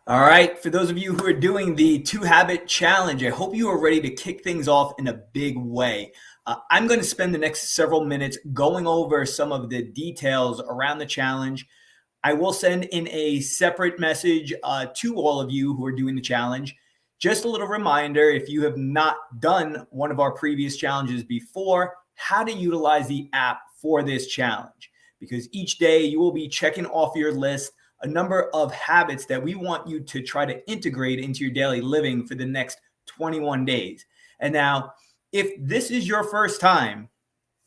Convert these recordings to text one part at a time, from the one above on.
All right, for those of you who are doing the 2 habit challenge, I hope you are ready to kick things off in a big way. I'm going to spend the next several minutes going over some of the details around the challenge. I will send in a separate message to all of you who are doing the challenge. Just a little reminder, if you have not done one of our previous challenges before, how to utilize the app for this challenge. Because each day you will be checking off your list a number of habits that we want you to try to integrate into your daily living for the next 21 days. And now, if this is your first time,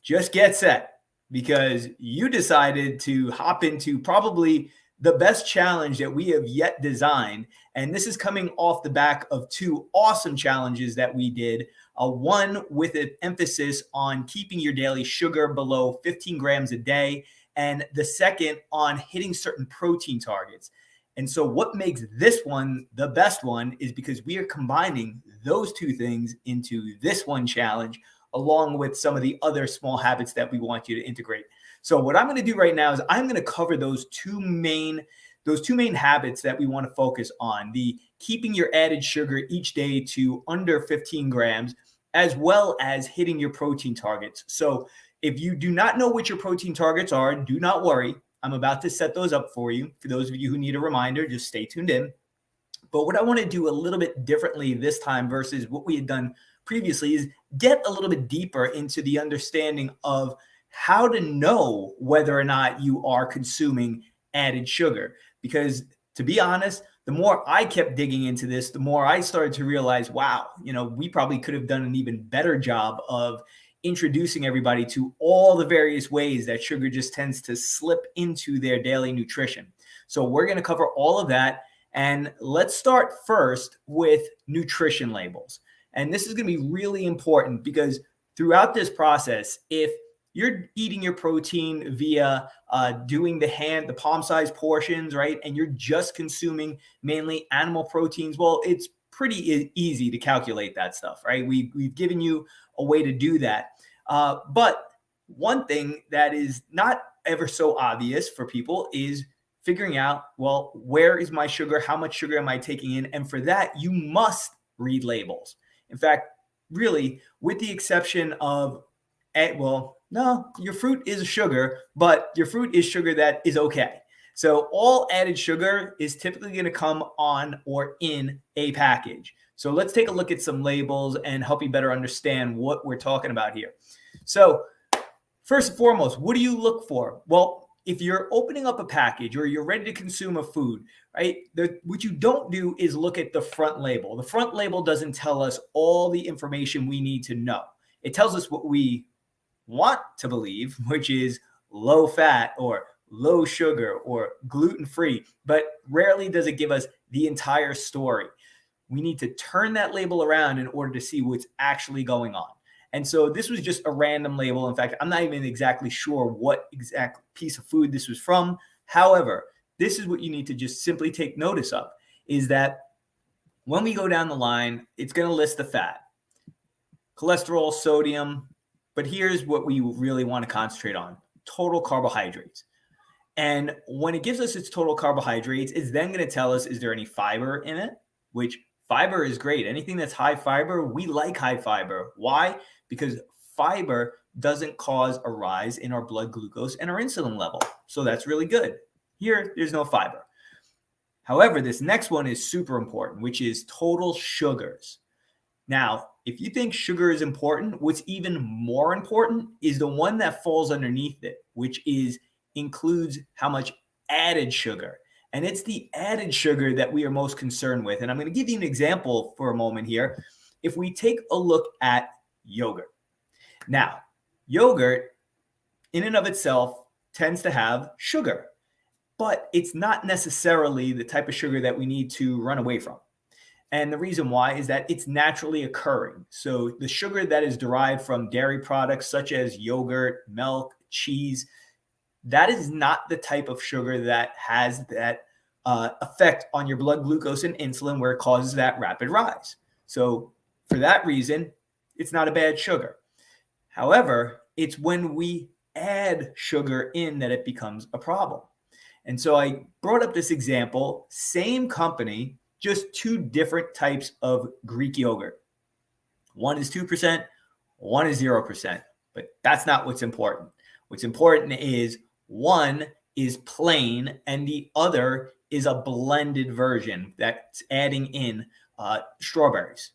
just get set because you decided to hop into probably the best challenge that we have yet designed. And this is coming off the back of 2 awesome challenges that we did. One with an emphasis on keeping your daily sugar below 15 grams a day, and the second on hitting certain protein targets. And so, what makes this one the best one is because we are combining those 2 things into this one challenge, along with some of the other small habits that we want you to integrate. So, what I'm going to do right now is I'm going to cover those two main habits that we want to focus on: the keeping your added sugar each day to under 15 grams, as well as hitting your protein targets. So, if you do not know what your protein targets are, do not worry. I'm about to set those up for you. For those of you who need a reminder, just stay tuned in. But what I want to do a little bit differently this time versus what we had done previously is get a little bit deeper into the understanding of how to know whether or not you are consuming added sugar. Because to be honest, the more I kept digging into this, the more I started to realize, wow, we probably could have done an even better job of introducing everybody to all the various ways that sugar just tends to slip into their daily nutrition. So we're going to cover all of that. And let's start first with nutrition labels. And this is going to be really important because throughout this process, if you're eating your protein via doing the palm-sized portions, right, and you're just consuming mainly animal proteins, well, it's pretty easy to calculate that stuff, right? We've given you a way to do that. But one thing that is not ever so obvious for people is figuring out, well, where is my sugar? How much sugar am I taking in? And for that, you must read labels. In fact, really, with the exception of, well, no, your fruit is sugar, but your fruit is sugar that is okay. So all added sugar is typically going to come on or in a package. So let's take a look at some labels and help you better understand what we're talking about here. So first and foremost, what do you look for? Well, if you're opening up a package or you're ready to consume a food, right, what you don't do is look at the front label. The front label doesn't tell us all the information we need to know. It tells us what we want to believe, which is low fat or low sugar or gluten-free, but rarely does it give us the entire story. We need to turn that label around in order to see what's actually going on. And so this was just a random label. In fact, I'm not even exactly sure what exact piece of food this was from. However, this is what you need to just simply take notice of, is that when we go down the line, it's going to list the fat, cholesterol, sodium, but here's what we really want to concentrate on: total carbohydrates. And when it gives us its total carbohydrates, it's then going to tell us, is there any fiber in it? Which fiber is great. Anything that's high fiber, we like high fiber. Why? Because fiber doesn't cause a rise in our blood glucose and our insulin level. So that's really good. Here, there's no fiber. However, this next one is super important, which is total sugars. Now, if you think sugar is important, what's even more important is the one that falls underneath it, which includes how much added sugar. And it's the added sugar that we are most concerned with. And I'm going to give you an example for a moment here. If we take a look at yogurt. Now, yogurt in and of itself tends to have sugar, but it's not necessarily the type of sugar that we need to run away from. And the reason why is that it's naturally occurring. So the sugar that is derived from dairy products such as yogurt, milk, cheese, that is not the type of sugar that has that effect on your blood glucose and insulin where it causes that rapid rise. So for that reason, it's not a bad sugar. However, it's when we add sugar in that it becomes a problem. And so I brought up this example, same company, just two different types of Greek yogurt. One is 2%, one is 0%. But that's not what's important. What's important is one is plain and the other is a blended version that's adding in strawberries.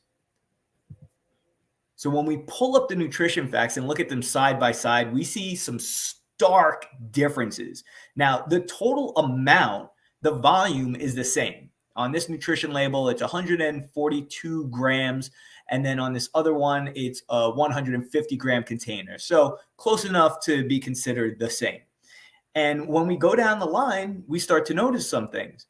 So when we pull up the nutrition facts and look at them side by side, we see some stark differences. Now, the total amount, the volume is the same. On this nutrition label, it's 142 grams. And then on this other one, it's a 150 gram container. So close enough to be considered the same. And when we go down the line, we start to notice some things.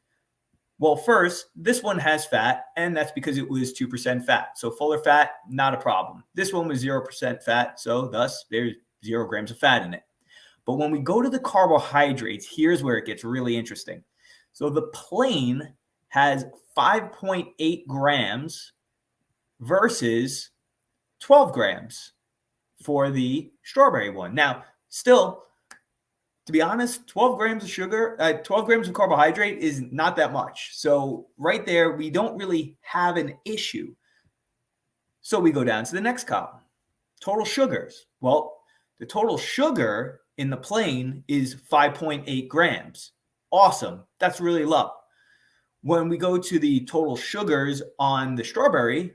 Well, first, this one has fat, and that's because it was 2% fat. So fuller fat, not a problem. This one was 0% fat, so thus there's 0 grams of fat in it. But when we go to the carbohydrates, here's where it gets really interesting. So the plain has 5.8 grams versus 12 grams for the strawberry one. Now, still, to be honest, 12 grams of sugar, 12 grams of carbohydrate is not that much. So right there, we don't really have an issue. So we go down to the next column, total sugars. Well, the total sugar in the plain is 5.8 grams. Awesome. That's really low. When we go to the total sugars on the strawberry, it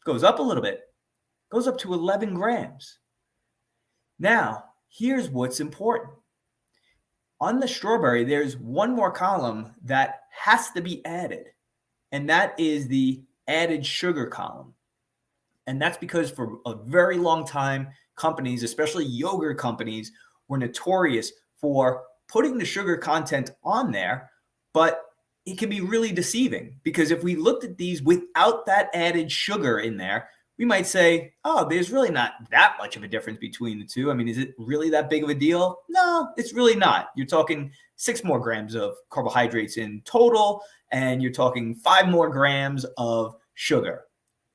goes up a little bit, goes up to 11 grams. Now, here's what's important. On the strawberry, there's one more column that has to be added, and that is the added sugar column. And that's because for a very long time, companies, especially yogurt companies, were notorious for putting the sugar content on there, but it can be really deceiving because if we looked at these without that added sugar in there, we might say, oh, there's really not that much of a difference between the two. I mean, is it really that big of a deal? No, it's really not. You're talking 6 more grams of carbohydrates in total, and you're talking 5 more grams of sugar.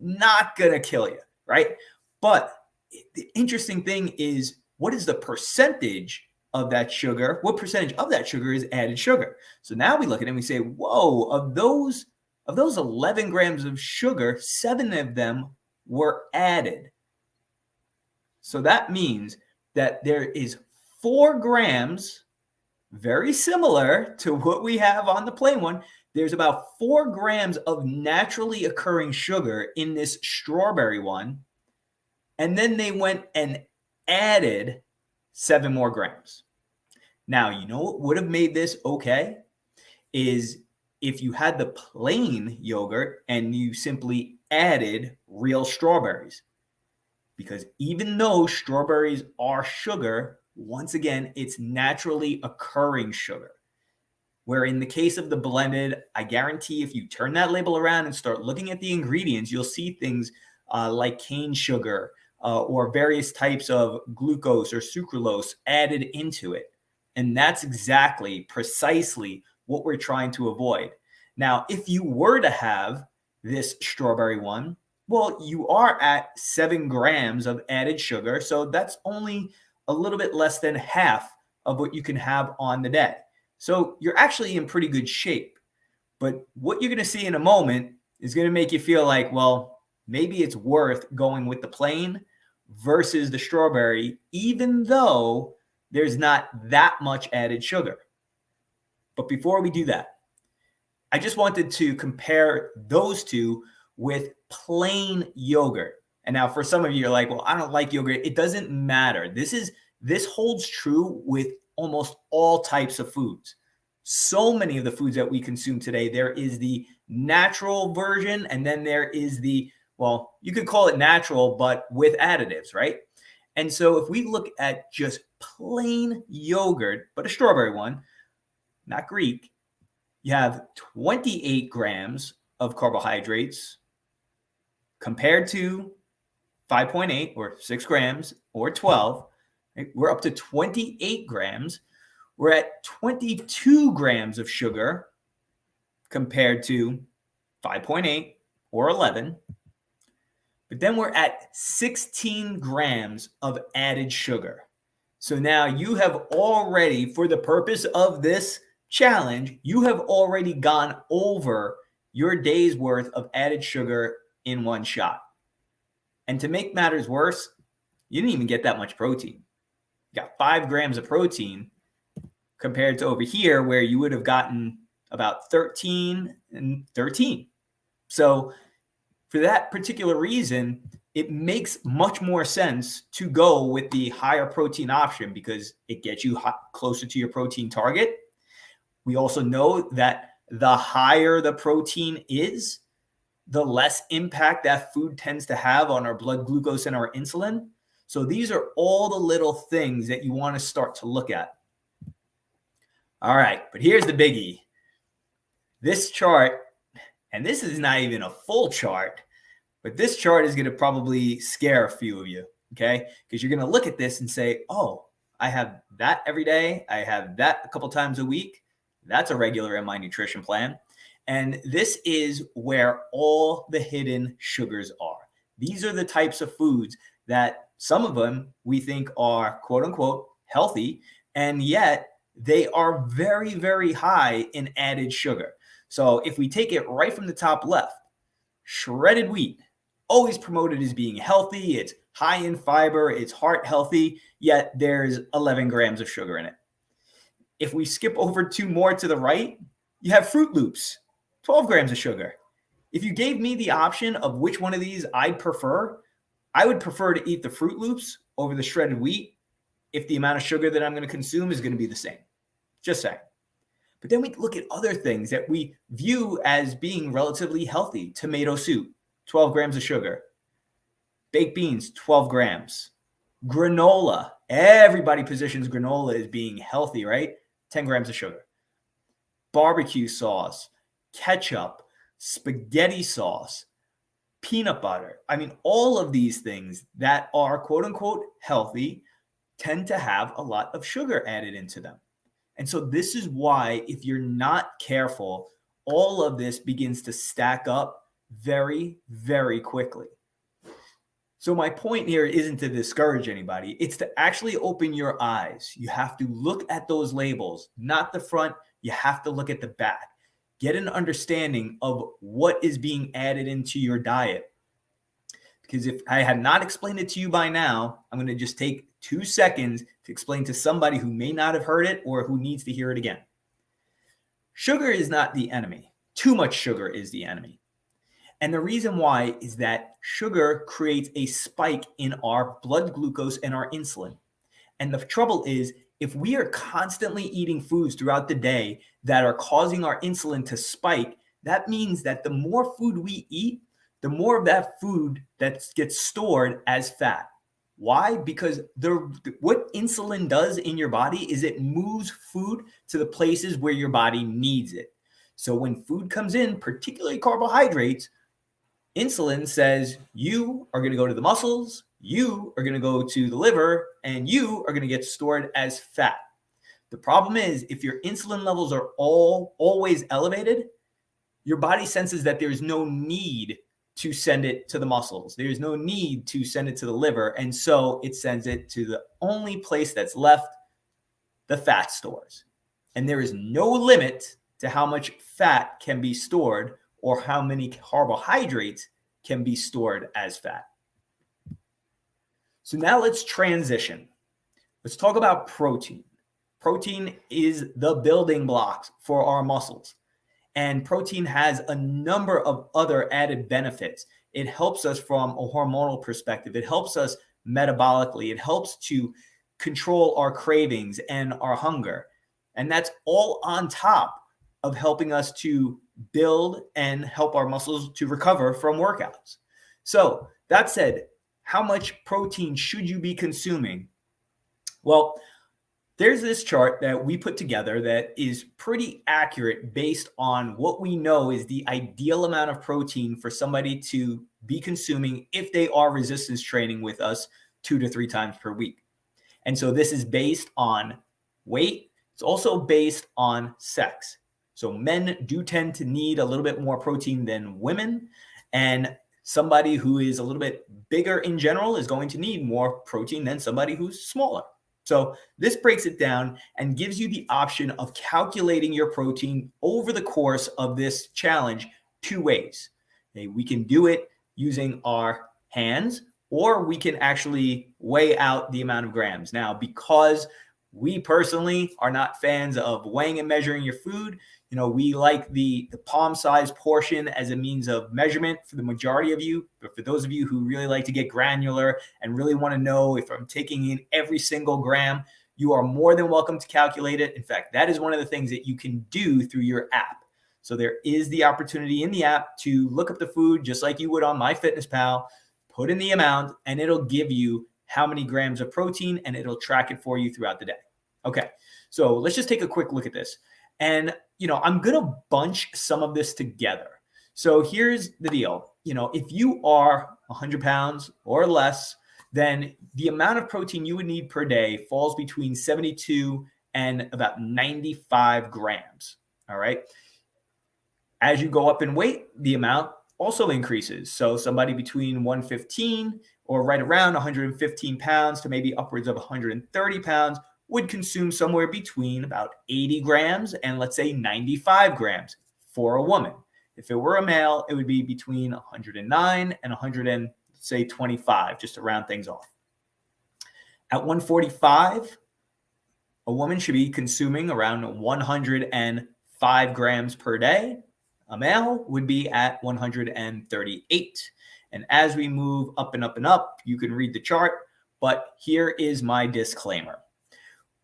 Not going to kill you, right? But the interesting thing is, what is the percentage of that sugar? What percentage of that sugar is added sugar? So now we look at it and we say, whoa, of those 11 grams of sugar, 7 of them were added. So that means that there is 4 grams, very similar to what we have on the plain one. There's about 4 grams of naturally occurring sugar in this strawberry one. And then they went and added 7 more grams. Now, you know what would have made this okay is if you had the plain yogurt and you simply added real strawberries. Because even though strawberries are sugar, once again, it's naturally occurring sugar. Where in the case of the blended, I guarantee if you turn that label around and start looking at the ingredients, you'll see things like cane sugar or various types of glucose or sucralose added into it. And that's exactly, precisely what we're trying to avoid. Now, if you were to have this strawberry one, well, you are at 7 grams of added sugar. So that's only a little bit less than half of what you can have on the day. So you're actually in pretty good shape. But what you're going to see in a moment is going to make you feel like, well, maybe it's worth going with the plain versus the strawberry, even though there's not that much added sugar. But before we do that, I just wanted to compare those two with plain yogurt. And now for some of you, you're like, well, I don't like yogurt. It doesn't matter. This holds true with almost all types of foods. So many of the foods that we consume today, there is the natural version, and then there is the, well, you could call it natural, but with additives, right? And so if we look at just plain yogurt, but a strawberry one, not Greek, you have 28 grams of carbohydrates compared to 5.8 or 6 grams or 12. Right? We're up to 28 grams. We're at 22 grams of sugar compared to 5.8 or 11. But then we're at 16 grams of added sugar. So now you have already, for the purpose of this challenge, you have already gone over your day's worth of added sugar in one shot. And to make matters worse, you didn't even get that much protein. You got 5 grams of protein compared to over here where you would have gotten about 13 and 13. So for that particular reason, it makes much more sense to go with the higher protein option because it gets you closer to your protein target. We also know that the higher the protein is, the less impact that food tends to have on our blood glucose and our insulin. So these are all the little things that you want to start to look at. All right, but here's the biggie. This chart, and this is not even a full chart, but this chart is going to probably scare a few of you, okay? Because you're going to look at this and say, oh, I have that every day. I have that a couple times a week. That's a regular in my nutrition plan. And this is where all the hidden sugars are. These are the types of foods that some of them we think are quote unquote healthy, and yet they are very, very high in added sugar. So if we take it right from the top left, shredded wheat, always promoted as being healthy. It's high in fiber. It's heart healthy, yet there's 11 grams of sugar in it. If we skip over 2 more to the right, you have Fruit Loops, 12 grams of sugar. If you gave me the option of which one of these I'd prefer, I would prefer to eat the Fruit Loops over the shredded wheat if the amount of sugar that I'm going to consume is going to be the same. Just saying. But then we look at other things that we view as being relatively healthy. Tomato soup, 12 grams of sugar. Baked beans, 12 grams. Granola. Everybody positions granola as being healthy, right? 10 grams of sugar. Barbecue sauce, ketchup, spaghetti sauce, peanut butter. I mean, all of these things that are quote unquote healthy tend to have a lot of sugar added into them. And so this is why, if you're not careful, all of this begins to stack up very, very quickly. So my point here isn't to discourage anybody. It's to actually open your eyes. You have to look at those labels, not the front. You have to look at the back. Get an understanding of what is being added into your diet. Because if I had not explained it to you by now, I'm going to just take 2 seconds to explain to somebody who may not have heard it or who needs to hear it again. Sugar is not the enemy. Too much sugar is the enemy. And the reason why is that sugar creates a spike in our blood glucose and our insulin. And the trouble is, if we are constantly eating foods throughout the day that are causing our insulin to spike, that means that the more food we eat, the more of that food that gets stored as fat. Why? Because what insulin does in your body is it moves food to the places where your body needs it. So when food comes in, particularly carbohydrates, insulin says you are going to go to the muscles, you are going to go to the liver, and you are going to get stored as fat. The problem is, if your insulin levels are always elevated, your body senses that there's no need to send it to the muscles. There's no need to send it to the liver. And so it sends it to the only place that's left, the fat stores. And there is no limit to how much fat can be stored or how many carbohydrates can be stored as fat. So now let's transition. Let's talk about protein. Protein is the building blocks for our muscles. And protein has a number of other added benefits. It helps us from a hormonal perspective. It helps us metabolically. It helps to control our cravings and our hunger. And that's all on top of helping us to build and help our muscles to recover from workouts. So that said, how much protein should you be consuming? Well, there's this chart that we put together that is pretty accurate based on what we know is the ideal amount of protein for somebody to be consuming if they are resistance training with us 2 to 3 times per week. And so this is based on weight. It's also based on sex. So men do tend to need a little bit more protein than women. And somebody who is a little bit bigger in general is going to need more protein than somebody who's smaller. So this breaks it down and gives you the option of calculating your protein over the course of this challenge two ways. Okay, we can do it using our hands, or we can actually weigh out the amount of grams. Now, because we personally are not fans of weighing and measuring your food, we like the palm size portion as a means of measurement for the majority of you. But for those of you who really like to get granular and really want to know if I'm taking in every single gram, you are more than welcome to calculate it. In fact, that is one of the things that you can do through your app. So there is the opportunity in the app to look up the food just like you would on MyFitnessPal, put in the amount, and it'll give you how many grams of protein, and it'll track it for you throughout the day. Okay, so let's just take a quick look at this. And, I'm going to bunch some of this together. So here's the deal. If you are 100 pounds or less, then the amount of protein you would need per day falls between 72 and about 95 grams. All right. As you go up in weight, the amount also increases. So somebody between 115 or right around 115 pounds to maybe upwards of 130 pounds would consume somewhere between about 80 grams and let's say 95 grams for a woman. If it were a male, it would be between 109 and 125, just to round things off. At 145, a woman should be consuming around 105 grams per day. A male would be at 138. And as we move up and up and up, you can read the chart, but here is my disclaimer.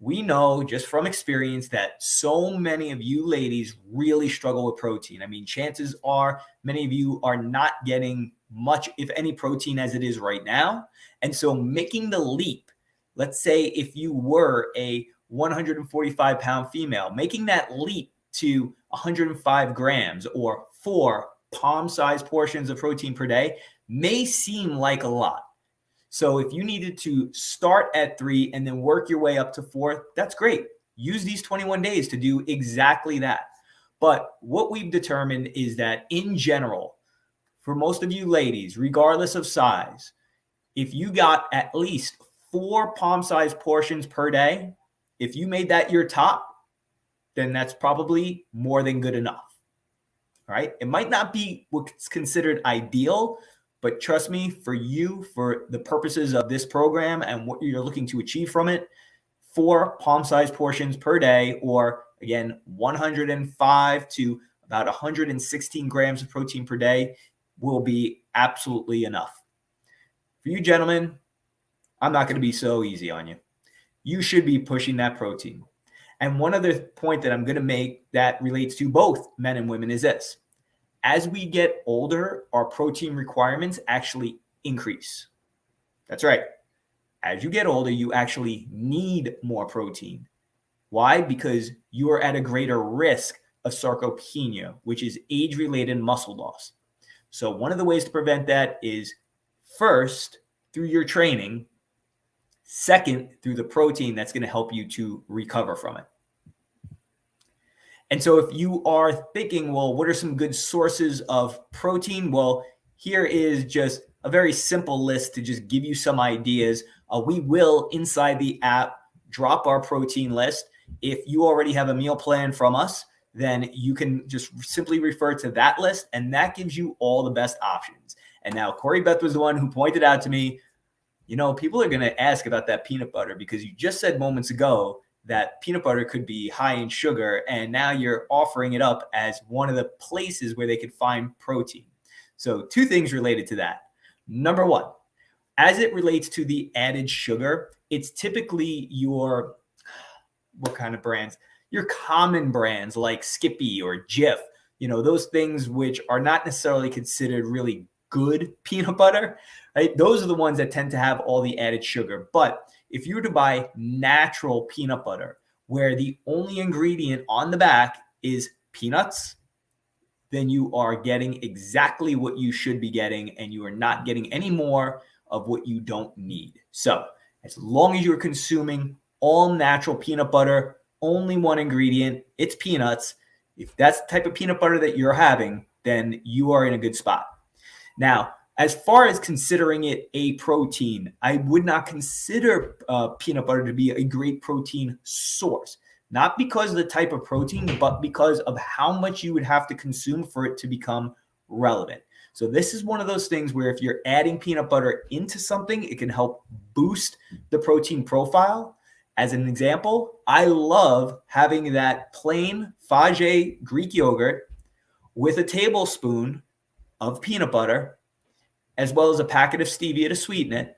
We know just from experience that so many of you ladies really struggle with protein. I mean, chances are many of you are not getting much, if any, protein as it is right now. And so making the leap, let's say if you were a 145-pound female, making that leap to 105 grams or 4 palm-sized portions of protein per day may seem like a lot. So if you needed to start at 3 and then work your way up to 4, that's great. Use these 21 days to do exactly that. But what we've determined is that in general, for most of you ladies, regardless of size, if you got at least 4 palm-sized portions per day, if you made that your top, then that's probably more than good enough. All right? It might not be what's considered ideal, but trust me, for you, for the purposes of this program and what you're looking to achieve from it, 4 palm-sized portions per day, or again, 105 to about 116 grams of protein per day will be absolutely enough. For you gentlemen, I'm not going to be so easy on you. You should be pushing that protein. And one other point that I'm going to make that relates to both men and women is this. As we get older, our protein requirements actually increase. That's right. As you get older, you actually need more protein. Why? Because you are at a greater risk of sarcopenia, which is age-related muscle loss. So one of the ways to prevent that is first, through your training. Second, through the protein that's going to help you to recover from it. And so if you are thinking, well, what are some good sources of protein? Well, here is just a very simple list to just give you some ideas. We will, inside the app, drop our protein list. If you already have a meal plan from us, then you can just simply refer to that list, and that gives you all the best options. And now Corey Beth was the one who pointed out to me, people are going to ask about that peanut butter because you just said moments ago that peanut butter could be high in sugar, and now you're offering it up as one of the places where they could find protein. So 2 things related to that. Number 1, as it relates to the added sugar, it's typically your, what kind of brands? Your common brands like Skippy or Jif, those things which are not necessarily considered really good peanut butter, right? Those are the ones that tend to have all the added sugar. But if you were to buy natural peanut butter, where the only ingredient on the back is peanuts, then you are getting exactly what you should be getting, and you are not getting any more of what you don't need. So as long as you're consuming all natural peanut butter, only one ingredient, it's peanuts. If that's the type of peanut butter that you're having, then you are in a good spot. Now, As far as considering it a protein, I would not consider peanut butter to be a great protein source. Not because of the type of protein, but because of how much you would have to consume for it to become relevant. So this is one of those things where if you're adding peanut butter into something, it can help boost the protein profile. As an example, I love having that plain Fage Greek yogurt with a tablespoon of peanut butter, as well as a packet of stevia to sweeten it.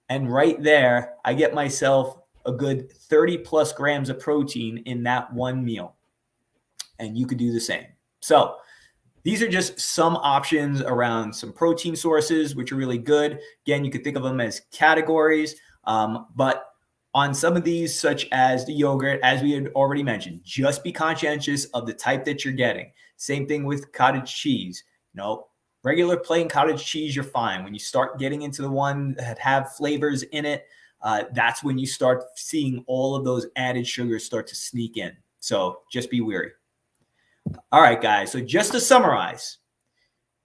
And right there, I get myself a good 30 plus grams of protein in that one meal. And you could do the same. So these are just some options around some protein sources, which are really good. Again, you could think of them as categories. But on some of these, such as the yogurt, as we had already mentioned, just be conscientious of the type that you're getting. Same thing with cottage cheese. Regular plain cottage cheese, you're fine. When you start getting into the one that have flavors in it, that's when you start seeing all of those added sugars start to sneak in. So just be wary. All right, guys. So just to summarize,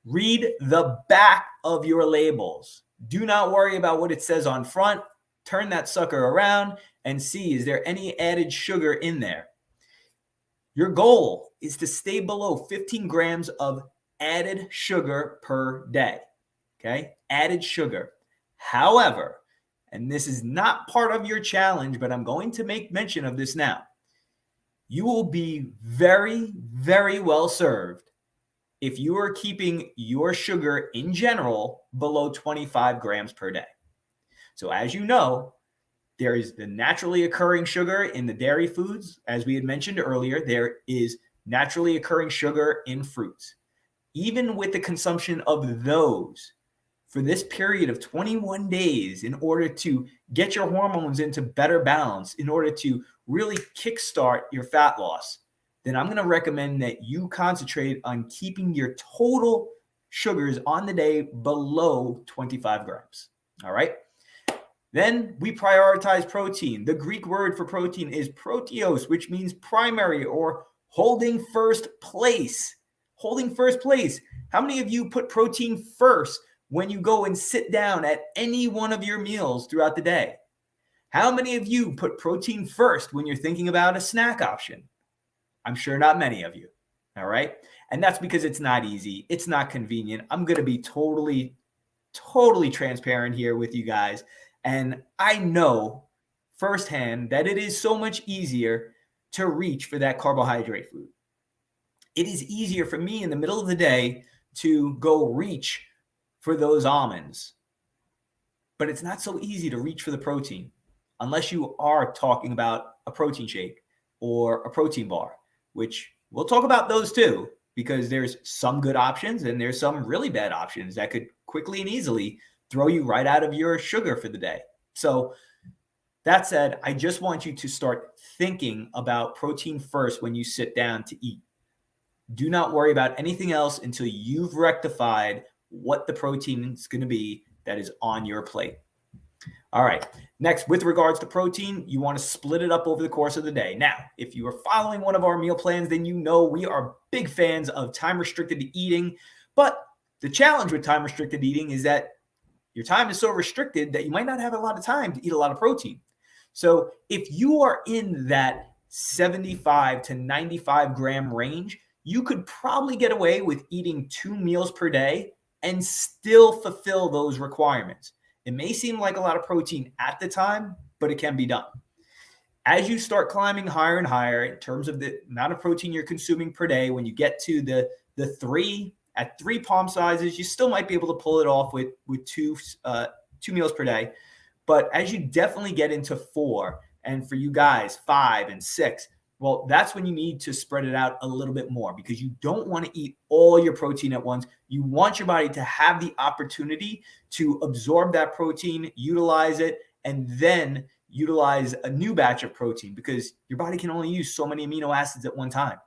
read the back of your labels. Do not worry about what it says on front. Turn that sucker around and see, is there any added sugar in there? Your goal is to stay below 15 grams of added sugar per day. Okay? Added sugar. However, and this is not part of your challenge, but I'm going to make mention of this now. You will be very, very well served if you are keeping your sugar in general below 25 grams per day. So as you know, there is the naturally occurring sugar in the dairy foods. As we had mentioned earlier, there is naturally occurring sugar in fruits. Even with the consumption of those for this period of 21 days, in order to get your hormones into better balance, in order to really kickstart your fat loss, then I'm going to recommend that you concentrate on keeping your total sugars on the day below 25 grams. All right. Then we prioritize protein. The Greek word for protein is proteos, which means primary or holding first place. Holding first place. How many of you put protein first when you go and sit down at any one of your meals throughout the day? How many of you put protein first when you're thinking about a snack option? I'm sure not many of you. All right. And that's because it's not easy. It's not convenient. I'm going to be totally transparent here with you guys. And I know firsthand that it is so much easier to reach for that carbohydrate food. It is easier for me in the middle of the day to go reach for those almonds. But it's not so easy to reach for the protein unless you are talking about a protein shake or a protein bar, which we'll talk about those too, because there's some good options and there's some really bad options that could quickly and easily throw you right out of your sugar for the day. So that said, I just want you to start thinking about protein first when you sit down to eat. Do not worry about anything else until you've rectified what the protein is going to be that is on your plate. All right. Next, with regards to protein, you want to split it up over the course of the day. Now, if you are following one of our meal plans, then you know we are big fans of time-restricted eating. But the challenge with time-restricted eating is that your time is so restricted that you might not have a lot of time to eat a lot of protein. So if you are in that 75 to 95 gram range, you could probably get away with eating 2 meals per day and still fulfill those requirements. It may seem like a lot of protein at the time, but it can be done. As you start climbing higher and higher in terms of the amount of protein you're consuming per day, when you get to the 3 palm sizes, you still might be able to pull it off with two meals per day. But as you definitely get into 4, and for you guys, 5 and 6, well, that's when you need to spread it out a little bit more, because you don't want to eat all your protein at once. You want your body to have the opportunity to absorb that protein, utilize it, and then utilize a new batch of protein, because your body can only use so many amino acids at one time.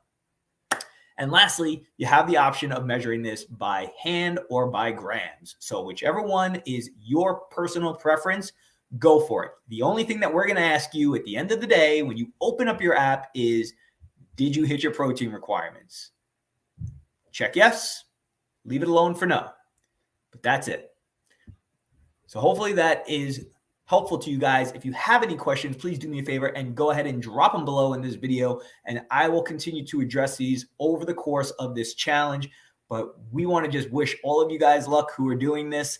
And lastly, you have the option of measuring this by hand or by grams. So whichever one is your personal preference, go for it. The only thing that we're going to ask you at the end of the day when you open up your app is, did you hit your protein requirements? Check yes, leave it alone for no. But that's it. So hopefully that is helpful to you guys. If you have any questions, please do me a favor and go ahead and drop them below in this video, and I will continue to address these over the course of this challenge. But we want to just wish all of you guys luck who are doing this.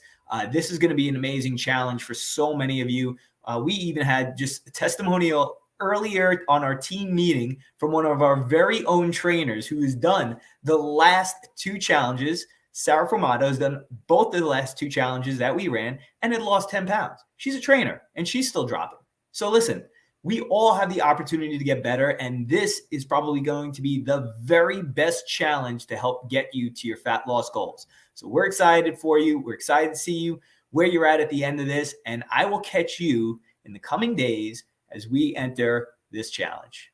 This is going to be an amazing challenge for so many of you. We even had just a testimonial earlier on our team meeting from one of our very own trainers who has done the last 2 challenges. Sarah Formato has done both of the last 2 challenges that we ran and had lost 10 pounds. She's a trainer and she's still dropping. So listen, we all have the opportunity to get better, and this is probably going to be the very best challenge to help get you to your fat loss goals. So we're excited for you. We're excited to see you where you're at the end of this, and I will catch you in the coming days as we enter this challenge.